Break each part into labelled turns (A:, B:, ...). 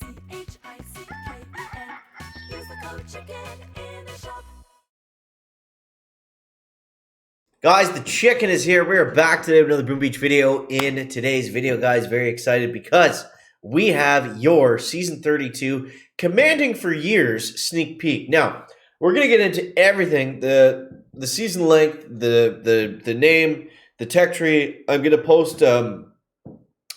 A: Use the code CHICKEN in the shop.
B: Guys, the chicken is here. We are back today with another Boom Beach video. In today's video, guys, very excited because we have your Season 32 Commanding for Years sneak peek. Now, we're going to get into everything, the season length, the name, the tech tree. I'm going to post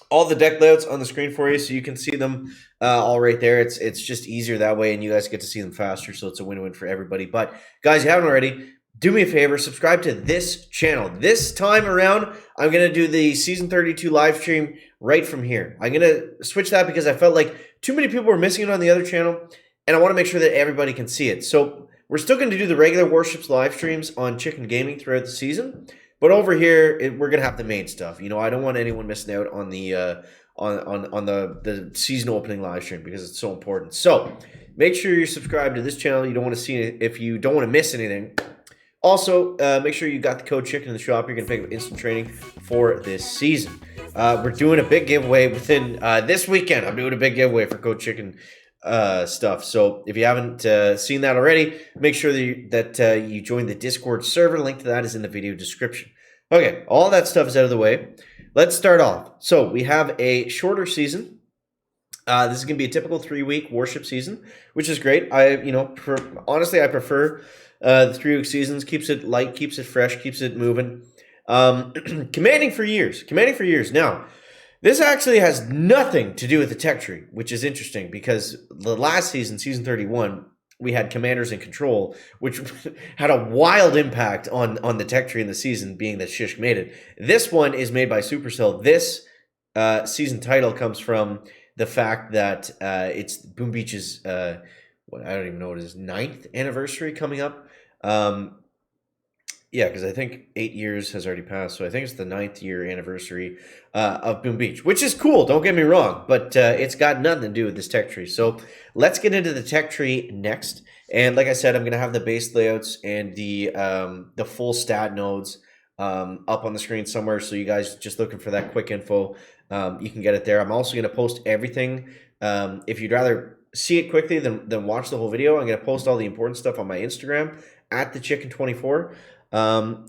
B: all the deck layouts on the screen for you so you can see them all right there. It's just easier that way, and you guys get to see them faster, so it's a win-win for everybody. But guys, if you haven't already, do me a favor, subscribe to this channel. This time around, I'm going to do the Season 32 live stream right from here. I'm going to switch that because I felt like too many people were missing it on the other channel, and I want to make sure that everybody can see it. So we're still going to do the regular Warships live streams on Chicken Gaming throughout the season, but over here, we're going to have the main stuff. You know, I don't want anyone missing out on the the season opening live stream because it's so important. So make sure you're subscribed to this channel. You don't want to see it if you don't want to miss anything. Also, make sure you got the code CHICKEN in the shop. You're going to pick up instant training for this season. We're doing a big giveaway within this weekend. I'm doing a big giveaway for code CHICKEN stuff. So if you haven't seen that already, make sure that you join the Discord server. Link to that is in the video description. Okay, all that stuff is out of the way. Let's start off. So we have a shorter season. This is going to be a typical 3-week Warship season, which is great. Honestly, I prefer the 3-week seasons. Keeps it light, keeps it fresh, keeps it moving. Commanding for years. Now, this actually has nothing to do with the tech tree, which is interesting because the last season, Season 31, we had Commanders in Control, which had a wild impact on the tech tree in the season, being that Shish made it. This one is made by Supercell. This season title comes from the fact that it's Boom Beach's, I don't even know what it is, 9th anniversary coming up. Yeah, because I think 8 years has already passed, so I think it's the 9th year anniversary of Boom Beach, which is cool, don't get me wrong, but it's got nothing to do with this tech tree. So let's get into the tech tree next. And like I said, I'm going to have the base layouts and the full stat nodes up on the screen somewhere, so you guys just looking for that quick info, you can get it there. I'm also going to post everything. If you'd rather see it quickly than watch the whole video, I'm going to post all the important stuff on my Instagram at thechicken24.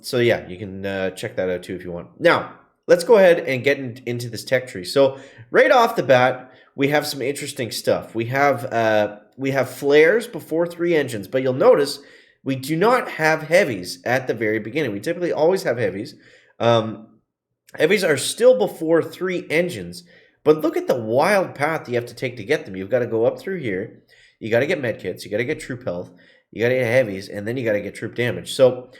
B: So yeah, you can check that out too if you want. Now, let's go ahead and get into this tech tree. So right off the bat, we have some interesting stuff. We have flares before 3 engines, but you'll notice we do not have heavies at the very beginning. We typically always have heavies. Heavies are still before 3 engines, but look at the wild path you have to take to get them. You've got to go up through here. You got to get medkits. You got to get troop health. You got to get heavies, and then you got to get troop damage. So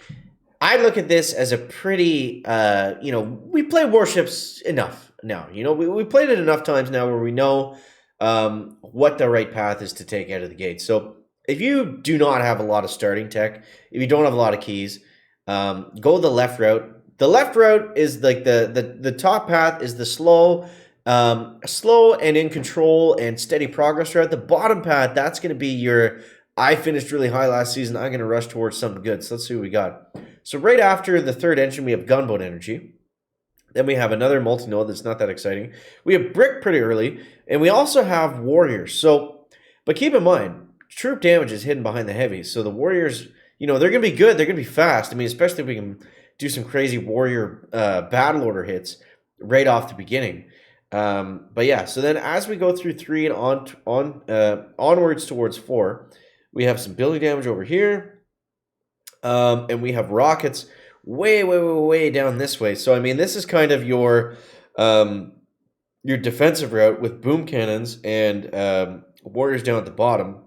B: I look at this as a pretty, we play Warships enough now. You know, we played it enough times now where we know what the right path is to take out of the gate. So if you do not have a lot of starting tech, if you don't have a lot of keys, go the left route. The left route is like the top path is the slow and in control and steady progress route. The bottom path, that's going to be your, I finished really high last season, I'm going to rush towards something good. So let's see what we got. So right after the 3rd engine, we have gunboat energy. Then we have another multi-node that's not that exciting. We have brick pretty early, and we also have warriors. So, but keep in mind, troop damage is hidden behind the heavies. So the warriors, they're going to be good. They're going to be fast. I mean, especially if we can do some crazy warrior battle order hits right off the beginning. But yeah, so then as we go through 3 and onwards towards 4, we have some building damage over here. And we have rockets way down this way. So, I mean, this is kind of your defensive route with boom cannons and warriors down at the bottom.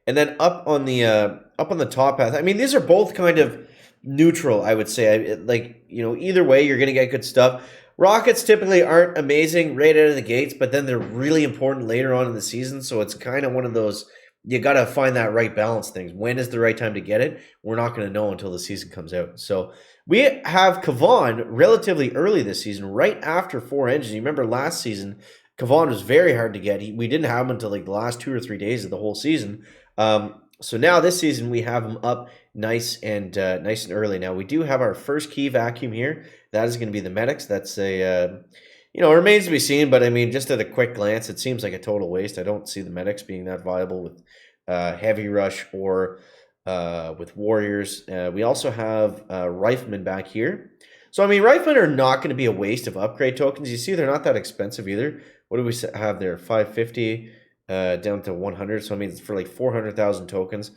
B: And then up on the top path, I mean, these are both kind of neutral, I would say. Either way, you're going to get good stuff. Rockets typically aren't amazing right out of the gates, but then they're really important later on in the season. So it's kind of one of those, you got to find that right balance things. When is the right time to get it? We're not going to know until the season comes out. So we have Kavan relatively early this season, right after 4 engines. You remember last season, Kavan was very hard to get. We didn't have him until like the last 2 or 3 days of the whole season. So now this season we have him up nice and early. Now we do have our first key vacuum here. That is going to be the medics. That's a It remains to be seen, but I mean, just at a quick glance, it seems like a total waste. I don't see the medics being that viable with heavy rush or with warriors. We also have riflemen back here. So I mean, riflemen are not going to be a waste of upgrade tokens. You see, they're not that expensive either. What do we have there? 550 down to 100. So I mean, it's for like 400,000 tokens.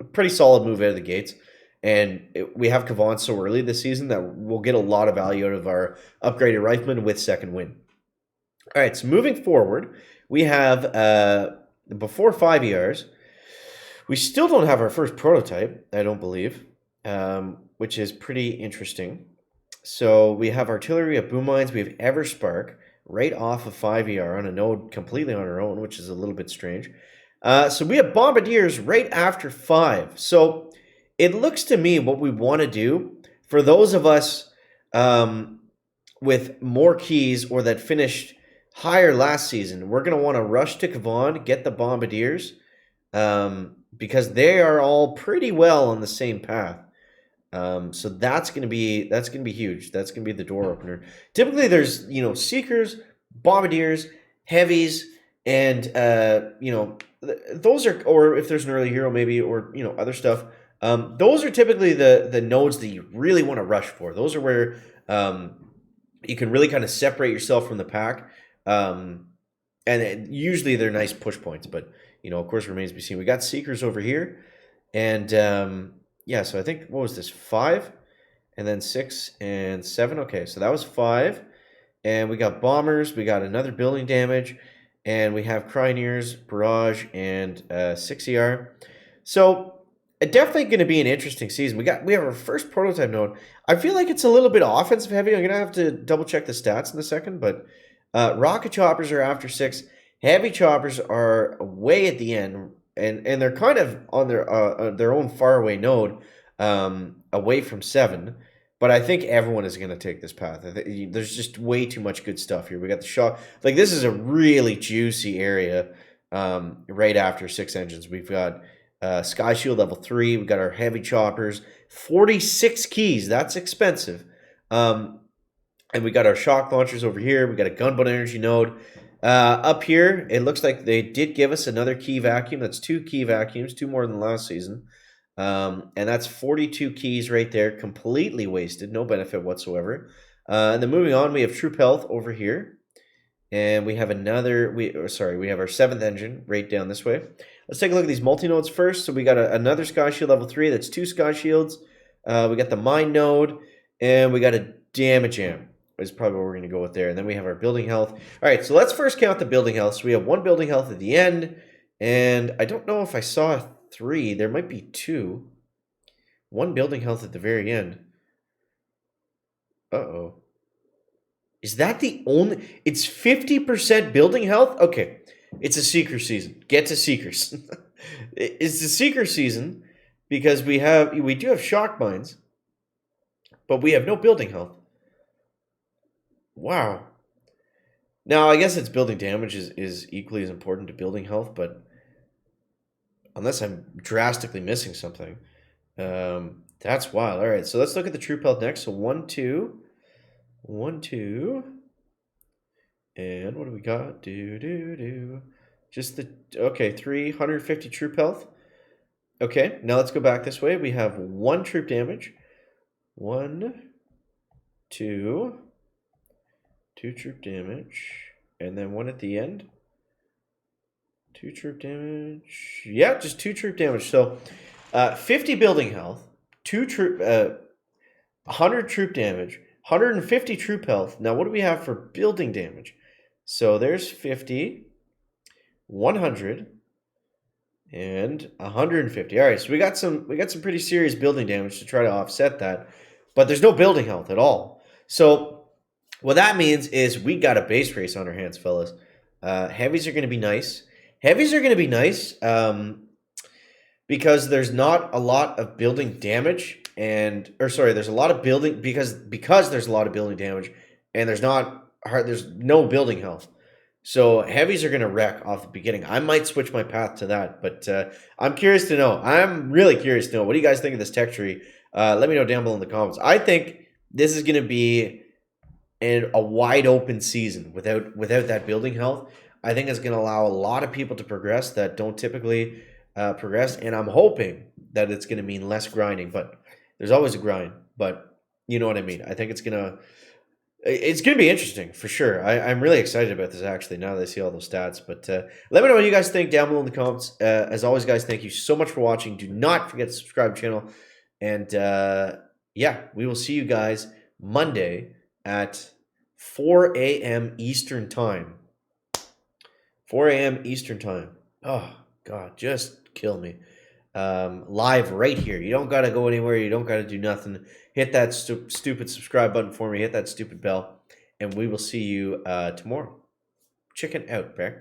B: A pretty solid move out of the gates. And we have Kavan so early this season that we'll get a lot of value out of our upgraded rifleman with second wind. All right, so moving forward, we have before 5 ERs, we still don't have our first prototype, I don't believe, which is pretty interesting. So we have artillery of boom mines, we have Everspark right off of 5 ER on a node completely on our own, which is a little bit strange. So we have bombardiers right after 5. So it looks to me what we want to do for those of us with more keys or that finished higher last season, we're going to want to rush to Kavan, get the bombardiers because they are all pretty well on the same path. So that's going to be huge. That's going to be the door opener. Typically, there's seekers, bombardiers, heavies, and those are, or if there's an early hero maybe, or other stuff. Those are typically the nodes that you really want to rush for. Those are where you can really kind of separate yourself from the pack. And usually they're nice push points, but of course, remains to be seen. We got seekers over here, and yeah. So I think what was this 5, and then 6 and 7. Okay, so that was 5, and we got bombers. We got another building damage, and we have Cryoneers, barrage, and 6 ER. So definitely going to be an interesting season. We have our first prototype node. I feel like it's a little bit offensive heavy. I'm going to have to double check the stats in a second, but rocket choppers are after 6. Heavy choppers are way at the end, and they're kind of on their own faraway node, away from 7. But I think everyone is going to take this path. There's just way too much good stuff here. We got the shot. Like, this is a really juicy area right after 6 engines. We've got Sky Shield level 3. We got our heavy choppers. 46 keys. That's expensive. And we got our shock launchers over here. We got a gunboat energy node. Up here, it looks like they did give us another key vacuum. That's 2 key vacuums, 2 more than last season. And that's 42 keys right there, completely wasted, no benefit whatsoever. And then moving on, we have Troop Health over here. And we have another, we have our 7th engine right down this way. Let's take a look at these multi-nodes first. So we got another Sky Shield level 3. That's 2 Sky Shields. We got the Mine node, and we got a Damage Amp is probably what we're going to go with there. And then we have our building health. All right, so let's first count the building health. So we have 1 building health at the end, and I don't know if I saw 3. There might be 2. 1 building health at the very end. Uh-oh. Is that the only... It's 50% building health? Okay, it's a seeker season. Get to seekers. It's the seeker season because we do have shock mines, but we have no building health. Wow. Now, I guess it's building damage is equally as important to building health, but unless I'm drastically missing something, that's wild. All right, so let's look at the troop health next. So 1, 2, 1, 2, and what do we got? Just okay, 350 troop health. Okay, now let's go back this way. We have 1 troop damage. 1, 2. 2 troop damage, and then 1 at the end. 2 troop damage. Yeah, just 2 troop damage. So 50 building health, 100 troop damage, 150 troop health. Now, what do we have for building damage? So there's 50, 100, and 150. All right, so we got some pretty serious building damage to try to offset that, but there's no building health at all. So what that means is we got a base race on our hands, fellas. Heavies are going to be nice. Heavies are going to be nice because there's not a lot of building damage, there's a lot of building because there's a lot of building damage, and there's no building health. So heavies are going to wreck off the beginning. I might switch my path to that, but I'm curious to know. I'm really curious to know. What do you guys think of this tech tree? Let me know down below in the comments. I think this is going to be and a wide open season without that building health, I think it's going to allow a lot of people to progress that don't typically progress. And I'm hoping that it's going to mean less grinding, but there's always a grind. But you know what I mean. I think it's gonna be interesting for sure. I'm really excited about this actually now that I see all those stats. But let me know what you guys think down below in the comments. As always, guys, thank you so much for watching. Do not forget to subscribe to the channel. And yeah, we will see you guys Monday at 4 a.m. Eastern Time. 4 a.m. Eastern Time. Oh, God, just kill me. Live right here. You don't got to go anywhere. You don't got to do nothing. Hit that stupid subscribe button for me. Hit that stupid bell. And we will see you tomorrow. Chicken out. Back.